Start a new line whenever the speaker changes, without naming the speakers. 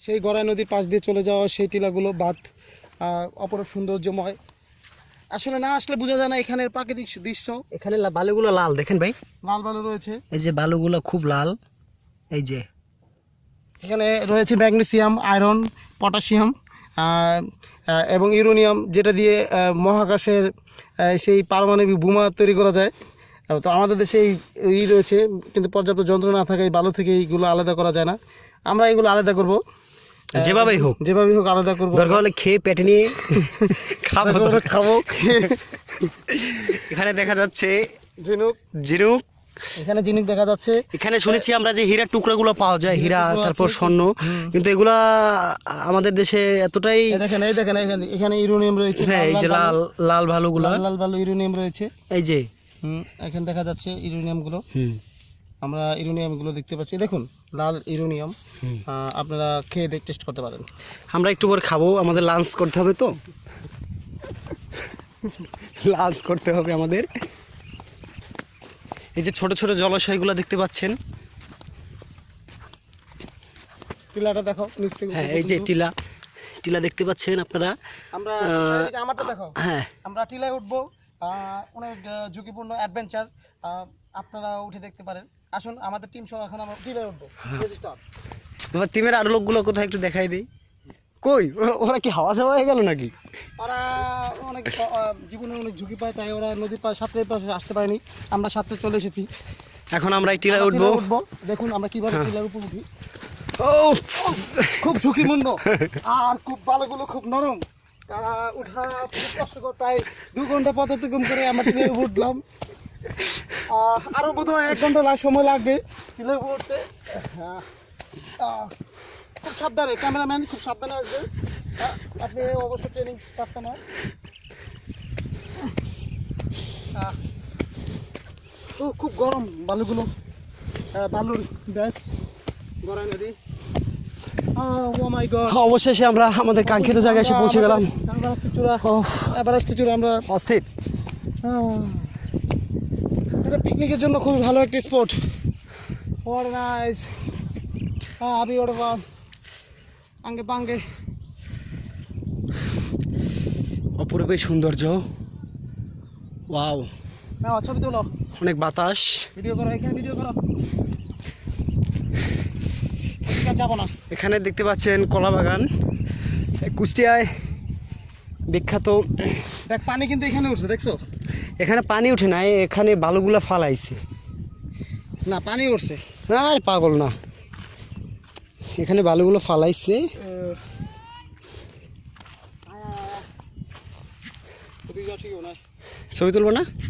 সেই গড়াই নদীর পাশ দিয়ে চলে যাওয়া সেই টিলাগুলো বাঁধ অপরূপ সৌন্দর্যময়। আসলে না আসলে বোঝা যায় না এখানের প্রাকৃতিক দৃশ্য।
এখানে বালুগুলো লাল দেখেন ভাই,
লাল বালু রয়েছে,
এই যে বালুগুলো খুব লাল। এই যে
এখানে রয়েছে ম্যাগনেসিয়াম, আয়রন, পটাশিয়াম এবং ইউরেনিয়াম, যেটা দিয়ে মহাকাশের সেই পারমাণবিক বোমা তৈরি করা যায়। তো আমাদের দেশে এই রয়েছে, কিন্তু পর্যাপ্ত যন্ত্র না থাকায় বালু থেকে এইগুলো আলাদা করা যায় না। আমরা এগুলো আলাদা করব,
যেভাবেই
হোক আলাদা করবো।
দরকার হলে খেয়ে পেটে নিয়ে
খাবো।
এখানে দেখা যাচ্ছে
ঝিনুক, এখানে ঝিনুক দেখা যাচ্ছে।
এখানে শুনেছি আমরা যে হীরার টুকরাগুলো পাওয়া যায়, হীরা তারপর স্বর্ণ, কিন্তু এগুলা আমাদের দেশে এতটাই।
দেখেন এখানে ইউরেনিয়াম রয়েছে।
হ্যাঁ, এই যে লাল লাল ভালুগুলো,
লাল ভালু ইউরেনিয়াম রয়েছে।
এই যে
এখানে দেখা যাচ্ছে ইউরেনিয়ামগুলো। আমরা ইউরেনিয়ামগুলো দেখতে পাচ্ছি, দেখুন লাল ইউরেনিয়াম। আপনারা খেয়ে টেস্ট করতে পারেন।
আমরা একটু পরে খাবো, আমাদের লাঞ্চ করতে হবে, তো লাঞ্চ করতে হবে আমাদের। এই যে ছোট ছোট জলাশয়গুলো দেখতে পাচ্ছেন,
টিলাটা দেখো নিচ থেকে।
হ্যাঁ, এই যে টিলা দেখতে পাচ্ছেন আপনারা।
আমরা আমারটা দেখো।
হ্যাঁ,
আমরা টিলায় উঠবো, অনেক ঝুঁকিপূর্ণ অ্যাডভেঞ্চার। আপনারা উঠে দেখতে পারেন। আসুন, আমাদের টিম সহ এখন আমরা টিলায় উঠবো।
আমার টিমের আরো লোকগুলো কোথায় একটু দেখাই দিই। কই ওরা কি হাওয়া যাওয়া হয়ে গেল নাকি?
ওরা অনেক জীবনে অনেক ঝুঁকি পায়, তাই ওরা নদীর পাড়ে সাঁতরে আসতে পারেনি। আমরা সাঁতরে চলে এসেছি।
এখন আমরা এই টিলায় উঠবো।
দেখুন আমরা কিভাবে টিলার উপর উঠি।
ও,
খুব ঝুঁকিপূর্ণ, আর খুব বালুগুলো খুব নরম। উঠা খুব কষ্টকর। প্রায় 2 ঘন্টা পথ অতিক্রম করে আমরা টিলার উপর উঠলাম। আরও বোধহয় 1 ঘন্টা সময় লাগবে টিলার উপর উঠতে। খুব সাবধানে, ক্যামেরাম্যান খুব সাবধানে আসবে। আপনি অবশ্যই ট্রেনিং প্রাপ্ত নয়। তো খুব গরম বালুগুলো, বালুর ব্যাস, গড়াই নদী।
অবশেষে আমরা আমাদের কাঙ্ক্ষিত জায়গায় এসে পৌঁছে গেলাম।
এভারেস্টের চূড়া আমরা
অস্থির।
এটা পিকনিকের জন্য খুবই ভালো একটা স্পট। What nice. beautiful. আঙ্গে পাঙ্গে
অপূর্বই সৌন্দর্য। ওয়াও,
নাও ছবি তোলো,
অনেক বাতাস।
ভিডিও করো, এখানে ভিডিও করো। যাবো না।
এখানে দেখতে পাচ্ছেন কলা বাগান, কুষ্টিয়ায় বিখ্যাত।
দেখ পানি কিন্তু এখানে উঠছে, দেখছো?
এখানে পানি উঠে নাই, এখানে বালুগুলা ফালাইছে।
না, পানি উঠছে।
আর পাগল না, এখানে বালুগুলো ফালাইছে।
ছবি তুলবো না?